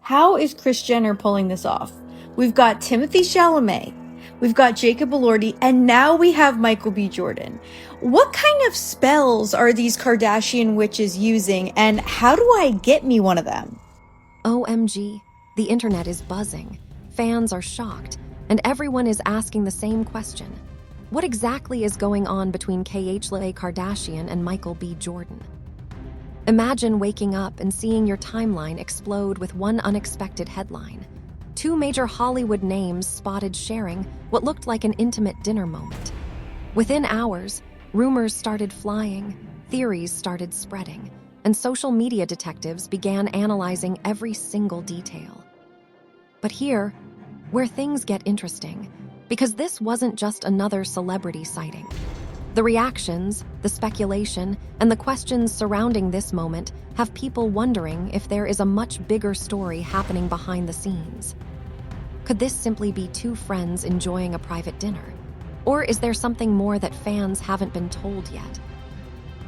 How is Kris Jenner pulling this off? We've got Timothée Chalamet, we've got Jacob Elordi, and now we have Michael B. Jordan. What kind of spells are these Kardashian witches using, and how do I get me one of them? OMG, the internet is buzzing. Fans are shocked, and everyone is asking the same question. What exactly is going on between Khloé Kardashian and Michael B. Jordan? Imagine waking up and seeing your timeline explode with one unexpected headline. Two major Hollywood names spotted sharing what looked like an intimate dinner moment. Within hours, rumors started flying, theories started spreading, and social media detectives began analyzing every single detail. But here, where things get interesting, because this wasn't just another celebrity sighting. The reactions, the speculation, and the questions surrounding this moment have people wondering if there is a much bigger story happening behind the scenes. Could this simply be two friends enjoying a private dinner? Or is there something more that fans haven't been told yet?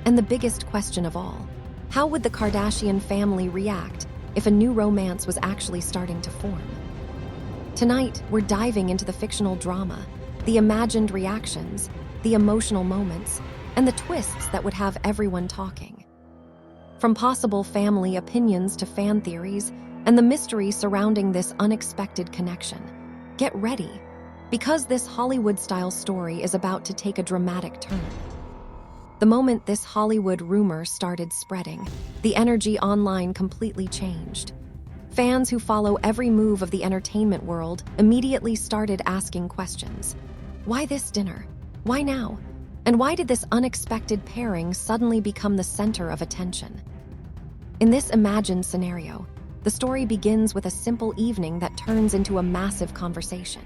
And the biggest question of all, how would the Kardashian family react if a new romance was actually starting to form? Tonight, we're diving into the fictional drama, the imagined reactions, the emotional moments, and the twists that would have everyone talking. From possible family opinions to fan theories, and the mystery surrounding this unexpected connection. Get ready, because this Hollywood-style story is about to take a dramatic turn. The moment this Hollywood rumor started spreading, the energy online completely changed. Fans who follow every move of the entertainment world immediately started asking questions. Why this dinner? Why now? And why did this unexpected pairing suddenly become the center of attention? In this imagined scenario, the story begins with a simple evening that turns into a massive conversation.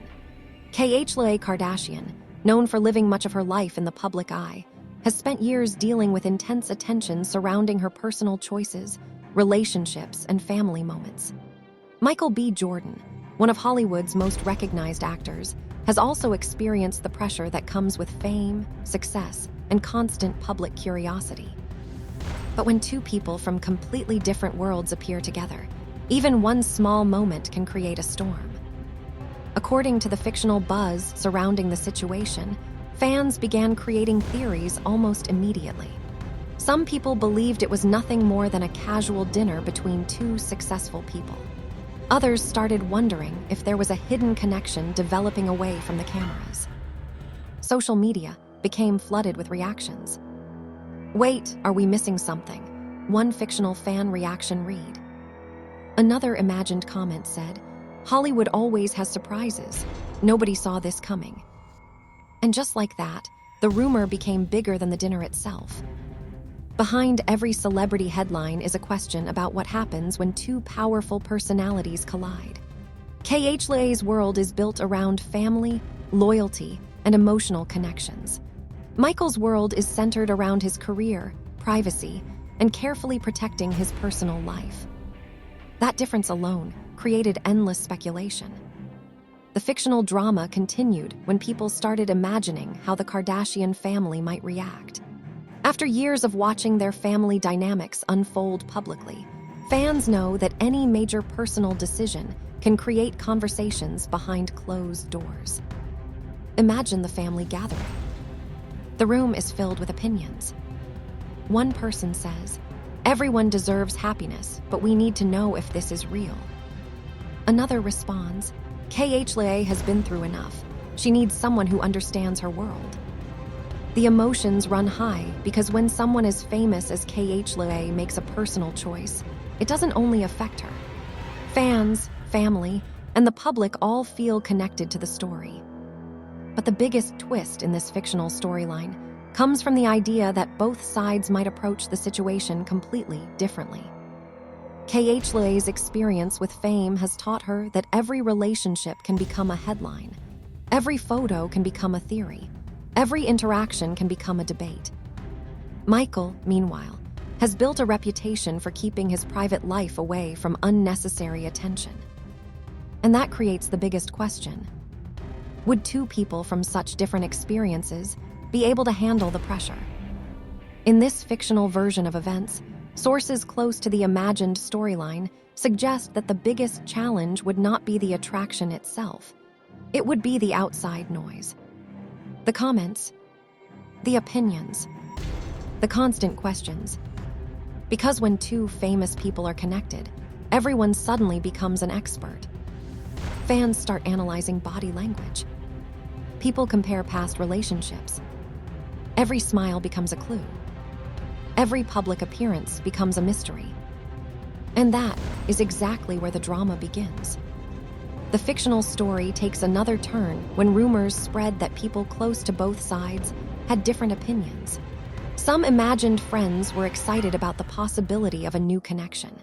Khloé Kardashian, known for living much of her life in the public eye, has spent years dealing with intense attention surrounding her personal choices, relationships, and family moments. Michael B. Jordan, one of Hollywood's most recognized actors, has also experienced the pressure that comes with fame, success, and constant public curiosity. But when two people from completely different worlds appear together, even one small moment can create a storm. According to the fictional buzz surrounding the situation, fans began creating theories almost immediately. Some people believed it was nothing more than a casual dinner between two successful people. Others started wondering if there was a hidden connection developing away from the cameras. Social media became flooded with reactions. "Wait, are we missing something?" One fictional fan reaction read. Another imagined comment said, "Hollywood always has surprises. Nobody saw this coming." And just like that, the rumor became bigger than the dinner itself. Behind every celebrity headline is a question about what happens when two powerful personalities collide. Khloé's world is built around family, loyalty, and emotional connections. Michael's world is centered around his career, privacy, and carefully protecting his personal life. That difference alone created endless speculation. The fictional drama continued when people started imagining how the Kardashian family might react. After years of watching their family dynamics unfold publicly, fans know that any major personal decision can create conversations behind closed doors. Imagine the family gathering. The room is filled with opinions. One person says, "Everyone deserves happiness, but we need to know if this is real." Another responds, "Khloé has been through enough. She needs someone who understands her world." The emotions run high because when someone as famous as Khloé makes a personal choice, it doesn't only affect her. Fans, family, and the public all feel connected to the story. But the biggest twist in this fictional storyline comes from the idea that both sides might approach the situation completely differently. Khloé's experience with fame has taught her that every relationship can become a headline. Every photo can become a theory. Every interaction can become a debate. Michael, meanwhile, has built a reputation for keeping his private life away from unnecessary attention. And that creates the biggest question. Would two people from such different experiences be able to handle the pressure? In this fictional version of events, sources close to the imagined storyline suggest that the biggest challenge would not be the attraction itself. It would be the outside noise. The comments, the opinions, the constant questions. Because when two famous people are connected, everyone suddenly becomes an expert. Fans start analyzing body language. People compare past relationships. Every smile becomes a clue. Every public appearance becomes a mystery. And that is exactly where the drama begins. The fictional story takes another turn when rumors spread that people close to both sides had different opinions. Some imagined friends were excited about the possibility of a new connection.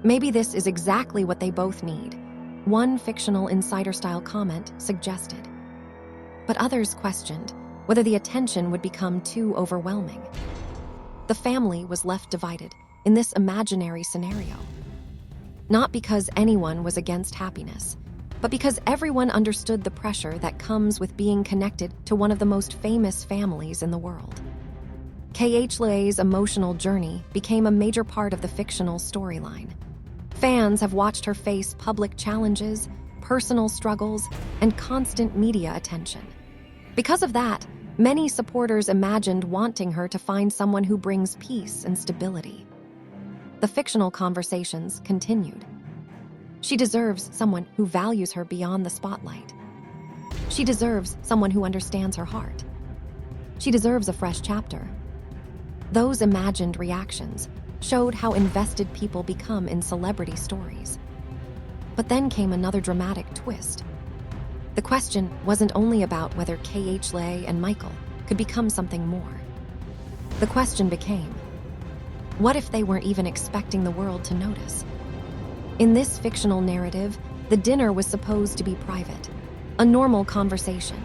Maybe this is exactly what they both need, one fictional insider-style comment suggested. But others questioned whether the attention would become too overwhelming. The family was left divided in this imaginary scenario. Not because anyone was against happiness, but because everyone understood the pressure that comes with being connected to one of the most famous families in the world. Khloé's emotional journey became a major part of the fictional storyline. Fans have watched her face public challenges, personal struggles, and constant media attention. Because of that, many supporters imagined wanting her to find someone who brings peace and stability. The fictional conversations continued. She deserves someone who values her beyond the spotlight. She deserves someone who understands her heart. She deserves a fresh chapter. Those imagined reactions showed how invested people become in celebrity stories. But then came another dramatic twist. The question wasn't only about whether Khloé and Michael could become something more. The question became, what if they weren't even expecting the world to notice? In this fictional narrative, the dinner was supposed to be private, a normal conversation,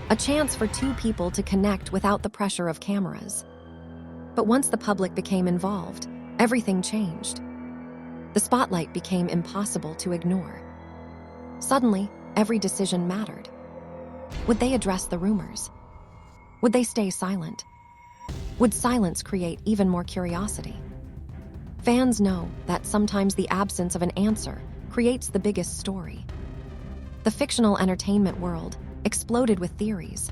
a chance for two people to connect without the pressure of cameras. But once the public became involved, everything changed. The spotlight became impossible to ignore. Suddenly, every decision mattered. Would they address the rumors? Would they stay silent? Would silence create even more curiosity? Fans know that sometimes the absence of an answer creates the biggest story. The fictional entertainment world exploded with theories.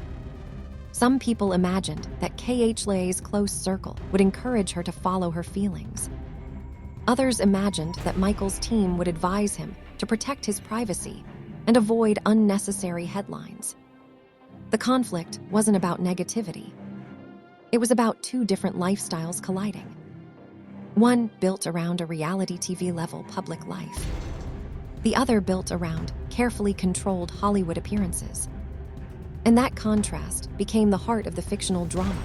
Some people imagined that Khloé's close circle would encourage her to follow her feelings. Others imagined that Michael's team would advise him to protect his privacy and avoid unnecessary headlines. The conflict wasn't about negativity. It was about two different lifestyles colliding. One built around a reality TV-level public life. The other built around carefully controlled Hollywood appearances. And that contrast became the heart of the fictional drama.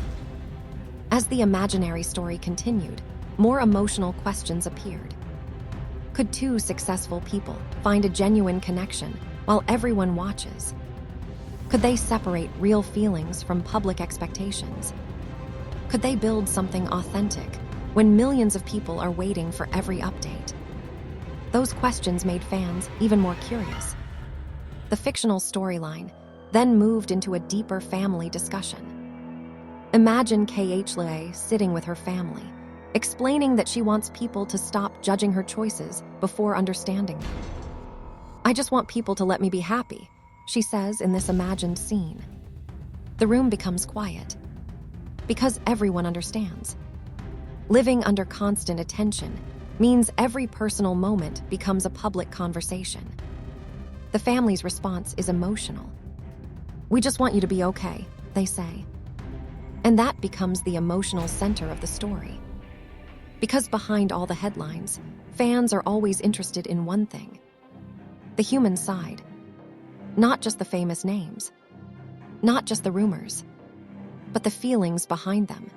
As the imaginary story continued, more emotional questions appeared. Could two successful people find a genuine connection while everyone watches? Could they separate real feelings from public expectations? Could they build something authentic when millions of people are waiting for every update? Those questions made fans even more curious. The fictional storyline then moved into a deeper family discussion. Imagine Khloé sitting with her family, explaining that she wants people to stop judging her choices before understanding them. "I just want people to let me be happy," she says in this imagined scene. The room becomes quiet, because everyone understands. Living under constant attention means every personal moment becomes a public conversation. The family's response is emotional. "We just want you to be okay," they say. And that becomes the emotional center of the story. Because behind all the headlines, fans are always interested in one thing: the human side. Not just the famous names, not just the rumors, but the feelings behind them.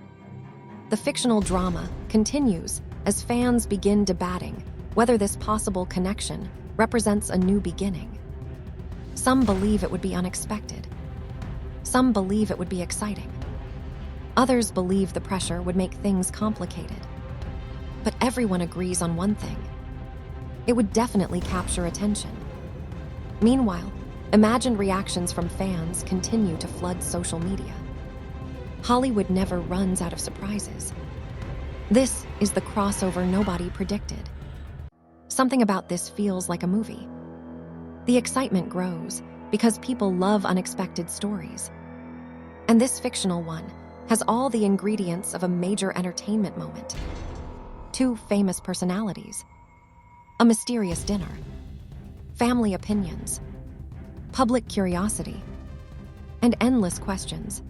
The fictional drama continues as fans begin debating whether this possible connection represents a new beginning. Some believe it would be unexpected. Some believe it would be exciting. Others believe the pressure would make things complicated. But everyone agrees on one thing: it would definitely capture attention. Meanwhile, imagined reactions from fans continue to flood social media. Hollywood never runs out of surprises. This is the crossover nobody predicted. Something about this feels like a movie. The excitement grows because people love unexpected stories. And this fictional one has all the ingredients of a major entertainment moment. 2 famous personalities, a mysterious dinner, family opinions, public curiosity, and endless questions.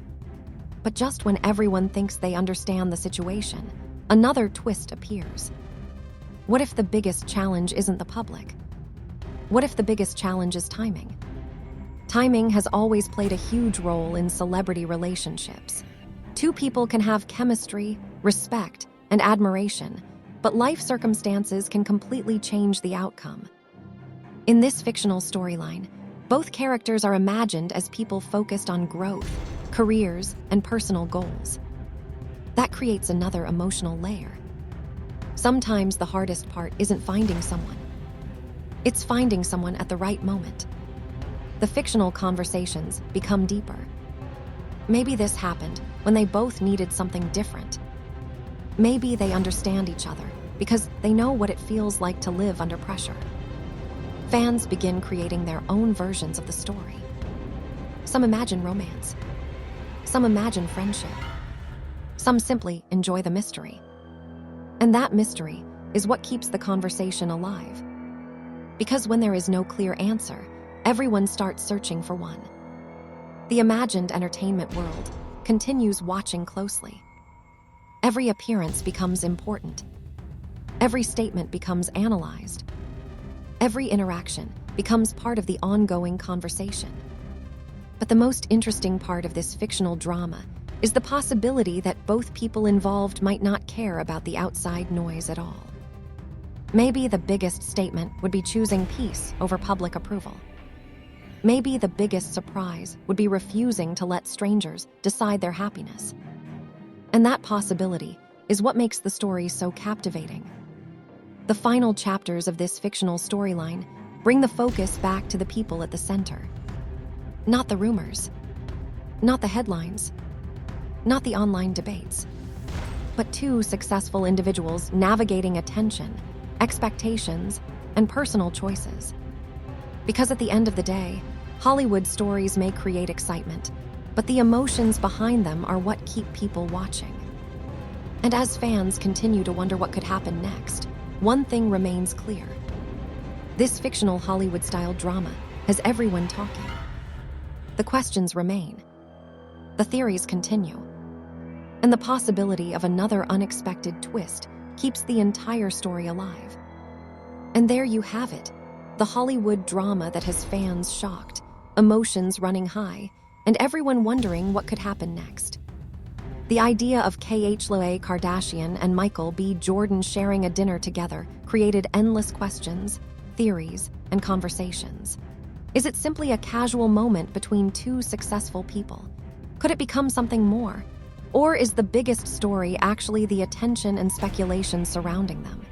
But just when everyone thinks they understand the situation, another twist appears. What if the biggest challenge isn't the public? What if the biggest challenge is timing? Timing has always played a huge role in celebrity relationships. 2 people can have chemistry, respect, and admiration, but life circumstances can completely change the outcome. In this fictional storyline, both characters are imagined as people focused on growth, careers, and personal goals. That creates another emotional layer. Sometimes the hardest part isn't finding someone. It's finding someone at the right moment. The fictional conversations become deeper. Maybe this happened when they both needed something different. Maybe they understand each other because they know what it feels like to live under pressure. Fans begin creating their own versions of the story. Some imagine romance. Some imagine friendship. Some simply enjoy the mystery. And that mystery is what keeps the conversation alive. Because when there is no clear answer, everyone starts searching for one. The imagined entertainment world continues watching closely. Every appearance becomes important. Every statement becomes analyzed. Every interaction becomes part of the ongoing conversation. But the most interesting part of this fictional drama is the possibility that both people involved might not care about the outside noise at all. Maybe the biggest statement would be choosing peace over public approval. Maybe the biggest surprise would be refusing to let strangers decide their happiness. And that possibility is what makes the story so captivating. The final chapters of this fictional storyline bring the focus back to the people at the center. Not the rumors, not the headlines, not the online debates, but 2 successful individuals navigating attention, expectations, and personal choices. Because at the end of the day, Hollywood stories may create excitement, but the emotions behind them are what keep people watching. And as fans continue to wonder what could happen next, one thing remains clear. This fictional Hollywood-style drama has everyone talking. The questions remain. The theories continue. And the possibility of another unexpected twist keeps the entire story alive. And there you have it, the Hollywood drama that has fans shocked, emotions running high, and everyone wondering what could happen next. The idea of Khloé Kardashian and Michael B. Jordan sharing a dinner together created endless questions, theories, and conversations. Is it simply a casual moment between 2 successful people? Could it become something more? Or is the biggest story actually the attention and speculation surrounding them?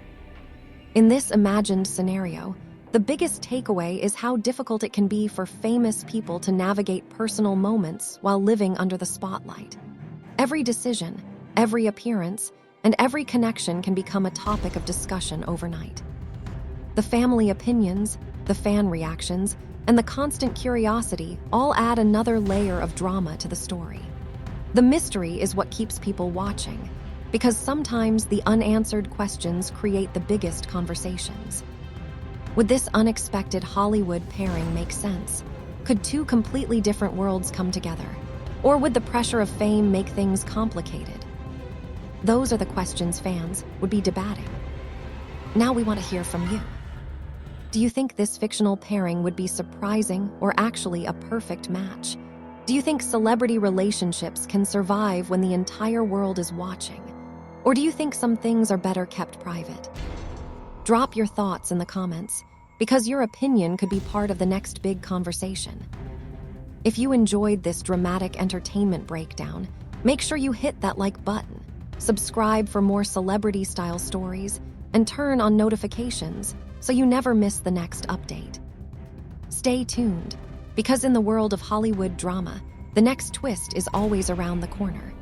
In this imagined scenario, the biggest takeaway is how difficult it can be for famous people to navigate personal moments while living under the spotlight. Every decision, every appearance, and every connection can become a topic of discussion overnight. The family opinions, the fan reactions, and the constant curiosity all add another layer of drama to the story. The mystery is what keeps people watching, because sometimes the unanswered questions create the biggest conversations. Would this unexpected Hollywood pairing make sense? Could 2 completely different worlds come together? Or would the pressure of fame make things complicated? Those are the questions fans would be debating. Now we want to hear from you. Do you think this fictional pairing would be surprising or actually a perfect match? Do you think celebrity relationships can survive when the entire world is watching? Or do you think some things are better kept private? Drop your thoughts in the comments, because your opinion could be part of the next big conversation. If you enjoyed this dramatic entertainment breakdown, make sure you hit that like button, subscribe for more celebrity-style stories, and turn on notifications so you never miss the next update. Stay tuned, because in the world of Hollywood drama, the next twist is always around the corner.